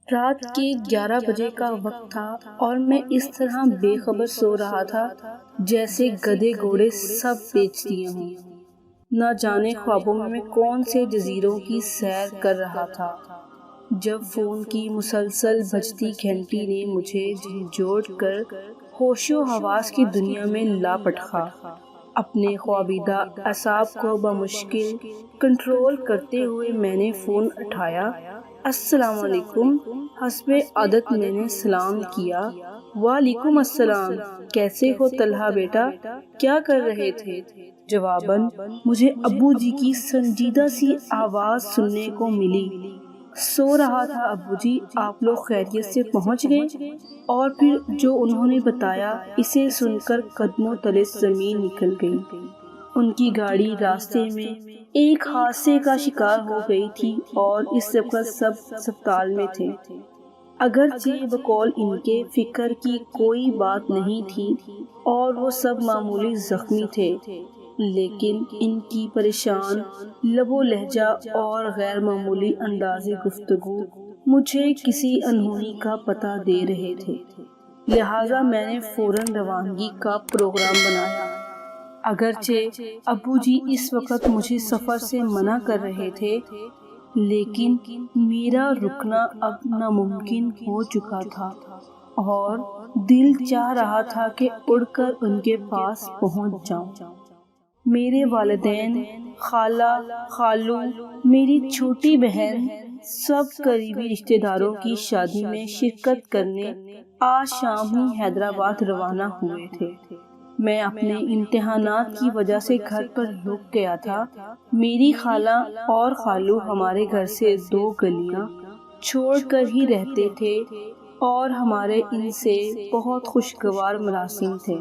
رات کے 11 بجے کا وقت تھا اور میں اس طرح بے خبر سو رہا تھا جیسے گدھے گھوڑے سب بیچ دیے ہوں۔ نہ جانے خوابوں میں کون سے جزیروں کی سیر کر رہا تھا جب فون کی مسلسل بجتی گھنٹی نے مجھے جھنجھوڑ کر ہوش و حواس کی دنیا میں لاپٹخا۔ اپنے خوابیدہ اعصاب کو بمشکل کنٹرول کرتے ہوئے میں نے فون اٹھایا۔ السلام علیکم، حسب عادت میں نے سلام کیا۔ وعلیکم السلام، کیسے ہو طلحہ بیٹا، کیا کر رہے تھے؟ جواباً مجھے ابو جی کی سنجیدہ سی آواز سننے کو ملی۔ سو رہا تھا ابو جی، آپ لوگ خیریت سے پہنچ گئے؟ اور پھر جو انہوں نے بتایا اسے سن کر قدموں تلے زمین نکل گئی۔ ان کی گاڑی راستے میں ایک حادثے کا شکار ہو گئی تھی اور اس وقت سب ہسپتال میں تھے۔ اگرچہ بقول ان کے فکر کی کوئی بات نہیں تھی اور وہ سب معمولی زخمی تھے، لیکن ان کی پریشان لب و لہجہ اور غیر معمولی انداز گفتگو مجھے کسی انہونی کا پتہ دے رہے تھے، لہٰذا میں نے فوراً روانگی کا پروگرام بنایا۔ اگرچہ ابو جی اس وقت مجھے سفر سے منع کر رہے تھے، لیکن میرا رکنا اب ناممکن ہو چکا تھا اور دل چاہ رہا تھا کہ اڑ کر ان کے پاس پہنچ جاؤں۔ میرے والدین، خالہ، خالو، میری چھوٹی بہن، سب قریبی رشتہ داروں کی شادی میں شرکت کرنے آج شام ہی حیدرآباد روانہ ہوئے تھے۔ میں اپنے امتحانات کی وجہ سے گھر پر رک گیا تھا۔ میری خالہ اور خالو ہمارے گھر سے 2 گلیاں چھوڑ کر ہی رہتے تھے اور ہمارے ان سے بہت خوشگوار مراسم تھے۔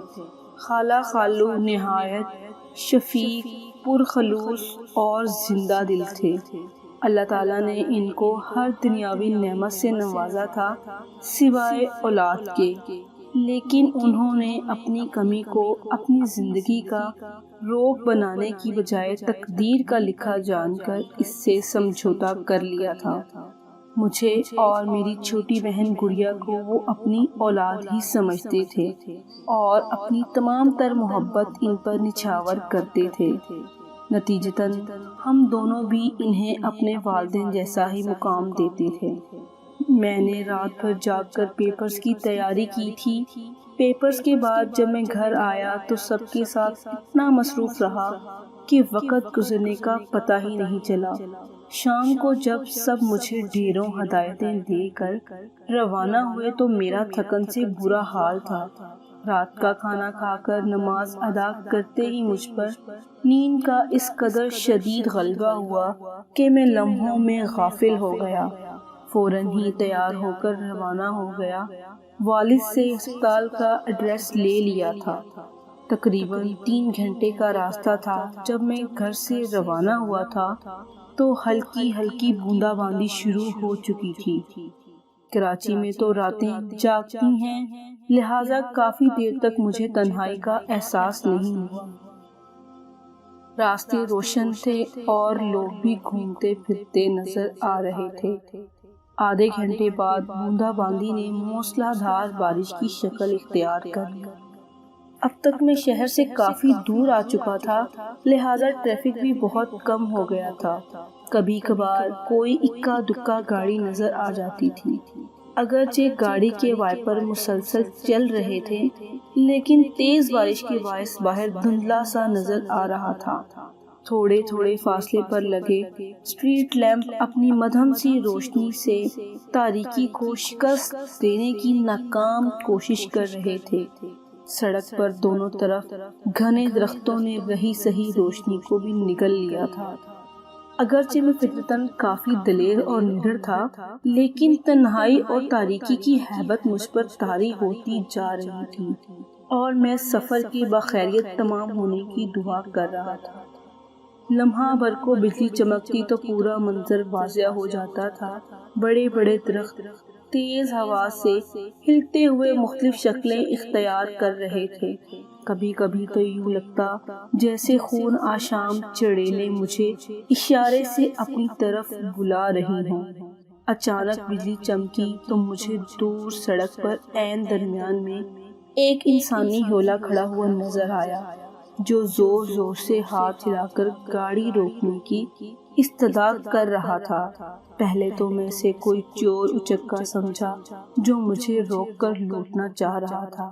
خالہ خالو نہایت شفیق، پرخلوص اور زندہ دل تھے۔ اللہ تعالیٰ نے ان کو ہر دنیاوی نعمت سے نوازا تھا سوائے اولاد کے، لیکن انہوں نے اپنی کمی کو اپنی زندگی کا روگ بنانے کی بجائے تقدیر کا لکھا جان کر اس سے سمجھوتا کر لیا تھا۔ مجھے اور میری چھوٹی بہن گڑیا کو وہ اپنی اولاد ہی سمجھتے تھے اور اپنی تمام تر محبت ان پر نچھاور کرتے تھے۔ نتیجتاً ہم دونوں بھی انہیں اپنے والدین جیسا ہی مقام دیتے تھے۔ میں نے رات بھر جاگ کر پیپرز کی تیاری کی تھی۔ پیپرز کے بعد جب میں گھر آیا تو سب کے ساتھ اتنا مصروف رہا کہ وقت گزرنے کا پتہ ہی نہیں چلا۔ شام کو جب سب مجھے ڈھیروں ہدایتیں دے کر روانہ ہوئے تو میرا تھکن سے برا حال تھا۔ رات کا کھانا کھا کر نماز ادا کرتے ہی مجھ پر نیند کا اس قدر شدید غلبہ ہوا کہ میں لمحوں میں غافل ہو گیا۔ فوراً ہی تیار ہو کر روانہ ہو گیا۔ والد سے ہسپتال کا ایڈریس لے لیا تھا۔ تقریباً 3 گھنٹے کا راستہ تھا۔ جب میں گھر سے روانہ ہوا تھا تو ہلکی ہلکی بوندا باندی شروع ہو چکی تھی۔ کراچی میں تو راتیں جاگتی ہیں، لہٰذا کافی دیر تک مجھے تنہائی کا احساس نہیں ہوا۔ راستے روشن تھے اور لوگ بھی گھومتے پھرتے نظر آ رہے تھے۔ آدھے گھنٹے بعد بوندا باندی نے موسلا دھار بارش کی شکل اختیار کر لی۔ اب تک میں شہر سے کافی دور آ چکا تھا، لہٰذا ٹریفک بھی بہت کم ہو گیا تھا۔ کبھی کبھار کوئی اکا دکا گاڑی نظر آ جاتی تھی۔ اگرچہ گاڑی کے وائپر مسلسل چل رہے تھے، لیکن تیز بارش کے باعث باہر دھندلا سا نظر آ رہا تھا۔ تھوڑے تھوڑے فاصلے پر لگے اسٹریٹ لیمپ اپنی مدھم سی روشنی سے تاریکی کو شکست دینے کی ناکام کوشش کر رہے تھے۔ سڑک پر دونوں طرف گھنے درختوں نے رہی سہی روشنی کو بھی نگل لیا تھا۔ اگرچہ میں فطرتاً کافی دلیر اور نڈر تھا، لیکن تنہائی اور تاریکی کی ہیبت مجھ پر طاری ہوتی جا رہی تھی اور میں سفر کی بخیریت تمام ہونے کی دعا کر رہا تھا۔ لمحہ بھر کو بجلی چمکتی تو پورا منظر واضح ہو جاتا تھا۔ بڑے بڑے درخت تیز ہوا سے ہلتے ہوئے مختلف شکلیں اختیار کر رہے تھے۔ کبھی کبھی تو یوں لگتا جیسے خون آشام چڑیلیں مجھے اشارے سے اپنی طرف بلا رہی ہوں۔ اچانک بجلی چمکی تو مجھے دور سڑک پر عین درمیان میں ایک انسانی ہیولا کھڑا ہوا نظر آیا، جو زور زور سے ہاتھ ہلا کر گاڑی روکنے کی استدعا کر رہا تھا۔ پہلے تو میں اسے کوئی چور اچکا سمجھا جو مجھے روک کر لوٹنا چاہ رہا تھا۔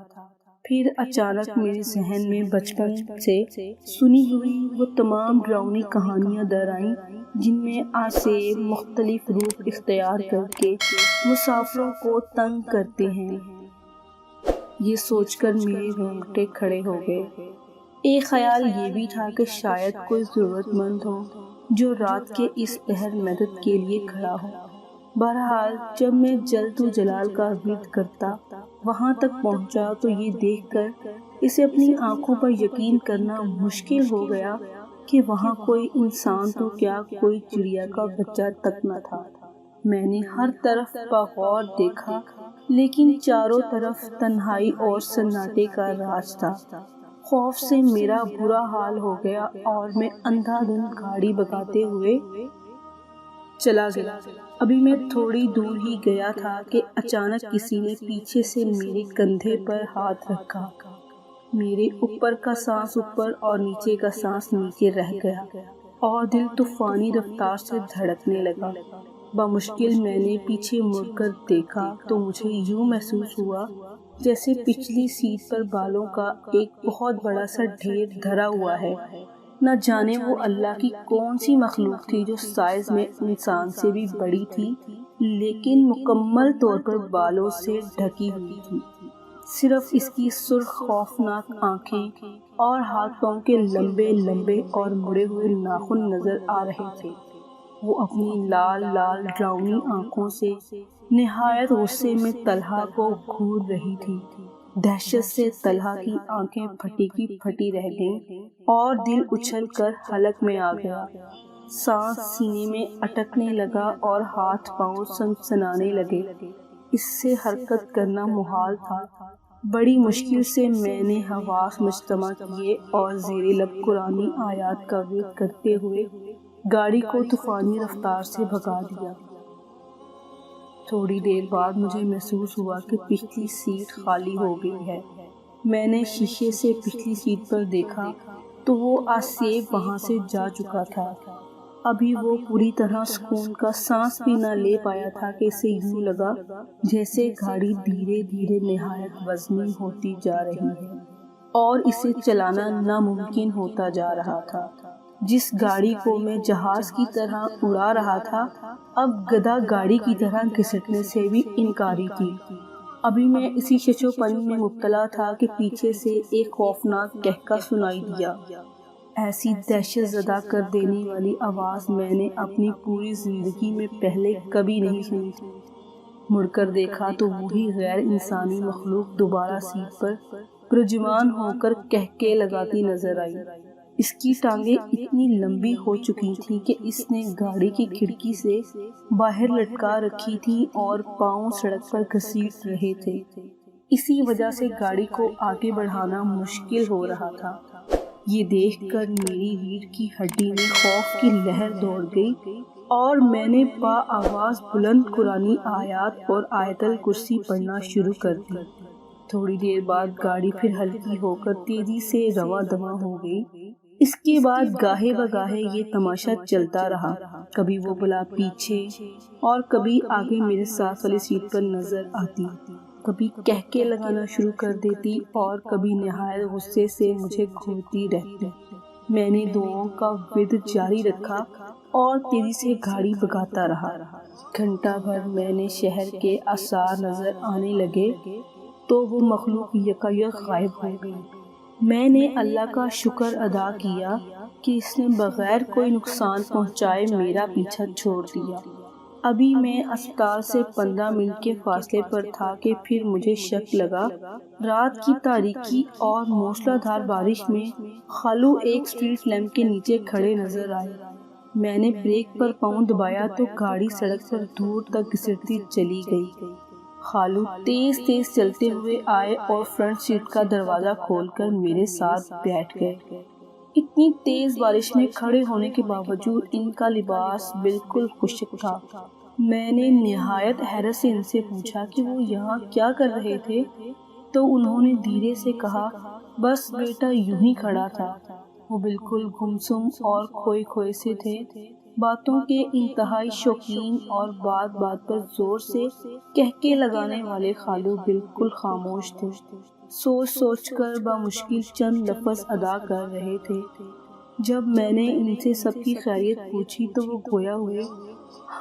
پھر اچانک میرے ذہن میں بچپن سے سنی ہوئی وہ تمام ڈراؤنی کہانیاں در آئیں جن میں آسیب مختلف روپ اختیار کر کے مسافروں کو تنگ کرتے ہیں۔ یہ سوچ کر میرے رونگٹے کھڑے ہو گئے۔ ایک خیال یہ بھی تھا کہ شاید کوئی ضرورت مند ہو جو رات کے اس پہر مدد کے لیے کھڑا ہو۔ بہرحال جب میں جلد و جلال کا ورد کرتا وہاں تک پہنچا تو یہ دیکھ کر اسے اپنی آنکھوں پر یقین کرنا مشکل ہو گیا کہ وہاں کوئی انسان تو کیا کوئی چڑیا کا بچہ تک نہ تھا۔ میں نے ہر طرف بغور دیکھا لیکن چاروں طرف تنہائی اور سناٹے کا راج تھا۔ خوف سے میرا برا حال ہو گیا اور میں اندھا دھند گاڑی بھگاتے ہوئے چلا گیا۔ ابھی میں تھوڑی دور ہی گیا تھا کہ اچانک کسی نے پیچھے سے میرے کندھے پر ہاتھ رکھا۔ میرے اوپر کا سانس اوپر اور نیچے کا سانس نیچے رہ گیا اور دل طوفانی رفتار سے دھڑکنے لگا۔ بمشکل میں نے پیچھے مڑ کر دیکھا تو مجھے یوں محسوس ہوا جیسے پچھلی سیٹ پر بالوں کا ایک بہت بڑا سا ڈھیر دھرا ہوا ہے۔ نہ جانے وہ اللہ کی کون سی مخلوق تھی جو سائز میں انسان سے بھی بڑی تھی لیکن مکمل طور پر بالوں سے ڈھکی ہوئی تھی۔ صرف اس کی سرخ خوفناک آنکھیں اور ہاتھ پاؤں کے لمبے لمبے اور مڑے ہوئے ناخن نظر آ رہے تھے۔ وہ اپنی لال لال ڈراؤنی آنکھوں سے نہایت غصے میں طلحہ کو گھور رہی تھی۔ دہشت سے طلحہ کی آنکھیں پھٹی کی پھٹی رہ گئیں اور دل اچھل کر حلق میں آ گیا۔ سانس سینے میں اٹکنے لگا اور ہاتھ پاؤں سنسنانے لگے۔ اس سے حرکت کرنا محال تھا۔ بڑی مشکل سے میں نے حواس مجتمع کیے اور زیر لب قرآنی آیات کا ورد کرتے ہوئے گاڑی کو طوفانی رفتار سے بھگا دیا۔ تھوڑی دیر بعد مجھے محسوس ہوا کہ پچھلی سیٹ خالی ہو گئی ہے۔ میں نے شیشے سے پچھلی سیٹ پر دیکھا تو وہ آسیب وہاں سے جا چکا تھا۔ ابھی وہ پوری طرح سکون کا سانس بھی نہ لے پایا تھا کہ اسے یوں لگا جیسے گاڑی دھیرے دھیرے نہایت وزنی ہوتی جا رہی ہے اور اسے چلانا ناممکن ہوتا جا رہا تھا۔ جس گاڑی کو میں جہاز کی طرح اڑا رہا تھا اب گدھا گاڑی کی طرح گھسٹنے سے بھی انکاری تھی۔ ابھی میں اسی ششو پنی میں مبتلا تھا کہ پیچھے سے ایک خوفناک قہقہ سنائی دیا۔ ایسی دہشت زدہ کر دینے والی آواز میں نے اپنی پوری زندگی میں پہلے کبھی نہیں سنی تھی۔ مڑ کر دیکھا تو وہی غیر انسانی مخلوق دوبارہ سیٹ پر پرجوان ہو کر قہقہے لگاتی نظر آئی۔ اس کی ٹانگیں اتنی لمبی ہو چکی تھیں کہ اس نے گاڑی کی کھڑکی سے باہر لٹکا رکھی تھی اور پاؤں سڑک پر گھسیٹ رہے تھے۔ اسی وجہ سے گاڑی کو آگے بڑھانا مشکل ہو رہا تھا۔ یہ دیکھ کر میری ریڑھ کی ہڈی میں خوف کی لہر دوڑ گئی اور میں نے آواز بلند قرآنی آیات اور آیت الکرسی پڑھنا شروع کر دی۔ تھوڑی دیر بعد گاڑی پھر ہلکی ہو کر تیزی سے رواں دواں ہو گئی۔ اس کے بعد گاہے بگاہے یہ تماشا چلتا رہا، کبھی وہ بلا پیچھے اور کبھی آگے میرے ساتھ والی سیٹ پر نظر آتی، کبھی قہقہے لگانا شروع کر دیتی اور کبھی نہایت غصے سے مجھے گھورتی رہتی۔ میں نے دعاؤں کا ورد جاری رکھا اور تیزی سے گاڑی بھگاتا رہا۔ گھنٹہ بھر میں نے شہر کے آثار نظر آنے لگے تو وہ مخلوق یکایک غائب ہو گئی۔ میں نے اللہ کا شکر ادا کیا کہ اس نے بغیر کوئی نقصان پہنچائے میرا پیچھا چھوڑ دیا۔ ابھی میں اسپتال سے 15 منٹ کے فاصلے پر تھا کہ پھر مجھے شک لگا۔ رات کی تاریکی اور موسلا دھار بارش میں خالو ایک اسٹریٹ لیمپ کے نیچے کھڑے نظر آئے۔ میں نے بریک پر پاؤں دبایا تو گاڑی سڑک پر دور تک گھسٹتی چلی گئی۔ خالو تیز تیز چلتے ہوئے آئے اور فرنٹ سیٹ کا دروازہ کھول کر میرے ساتھ بیٹھ گئے۔ اتنی تیز بارش میں کھڑے ہونے کے باوجود ان کا لباس بالکل خشک تھا۔ میں نے نہایت حیرت سے ان سے پوچھا کہ وہ یہاں کیا کر رہے تھے، تو انہوں نے دھیرے سے کہا، بس بیٹا یوں ہی کھڑا تھا۔ وہ بالکل گمسم اور کھوئے کھوئے سے تھے، باتوں کے انتہائی شوقین اور بات بات پر زور سے کہکے لگانے والے خالو بالکل خاموش تھے، سوچ سوچ کر بامشکل چند لفظ ادا کر رہے تھے۔ جب میں نے ان سے سب کی خیریت پوچھی تو وہ گویا ہوئے،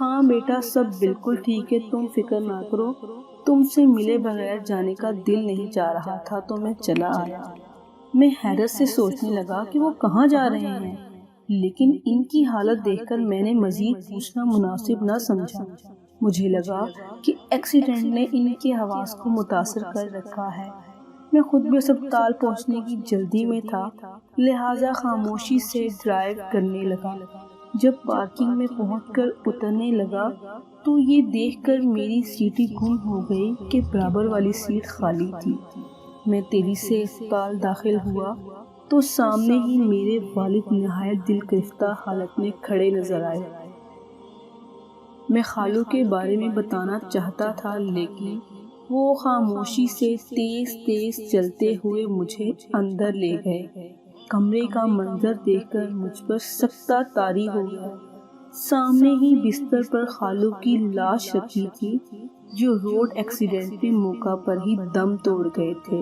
ہاں بیٹا سب بالکل ٹھیک ہے، تم فکر نہ کرو، تم سے ملے بغیر جانے کا دل نہیں چاہ رہا تھا تو میں چلا آیا۔ میں حیرت سے سوچنے لگا کہ وہ کہاں جا رہے ہیں، لیکن ان کی حالت دیکھ کر میں نے مزید پوچھنا مناسب نہ سمجھا۔ مجھے لگا کہ ایکسیڈنٹ نے ان کے حواس کو متاثر کر رکھا ہے۔ میں خود بھی اسپتال پہنچنے کی جلدی میں تھا، لہٰذا خاموشی سے ڈرائیو کرنے لگا۔ جب پارکنگ میں پہنچ کر اترنے لگا تو یہ دیکھ کر میری سیٹی گم ہو گئی کہ برابر والی سیٹ خالی تھی۔ میں تیزی سے اسپتال داخل ہوا تو سامنے ہی میرے والد نہایت دل گرفتہ حالت میں کھڑے نظر آئے۔ میں خالو کے بارے میں بتانا چاہتا تھا، لیکن وہ خاموشی سے تیز تیز چلتے ہوئے مجھے اندر لے گئے۔ کمرے کا منظر دیکھ کر مجھ پر سکتہ طاری ہو گیا۔ سامنے ہی بستر پر خالو کی لاش رکھی تھی، جو روڈ ایکسیڈنٹ میں موقع پر ہی دم توڑ گئے تھے۔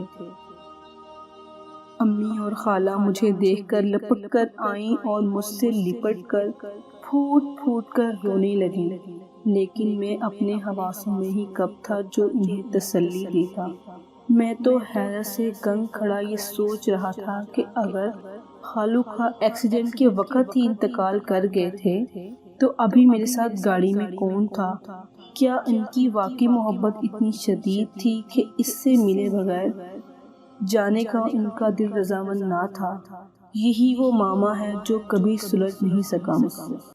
امی اور خالہ مجھے دیکھ کر لپٹ کر آئیں اور مجھ سے لپٹ کر پھوٹ پھوٹ کر رونے لگیں، لیکن میں اپنے حواسوں میں ہی کب تھا جو انہیں تسلی دیتا۔ میں تو حیرت سے گنگ کھڑا یہ سوچ رہا تھا کہ اگر خالو کا ایکسیڈنٹ کے وقت ہی انتقال کر گئے تھے تو ابھی میرے ساتھ گاڑی میں کون تھا؟ کیا ان کی واقعی محبت اتنی شدید تھی کہ اس سے ملے بغیر جانے کا ان کا دل رضامند نہ تھا؟ یہی وہ ماما ہے جو کبھی سلجھ نہیں سکا مجھ سے۔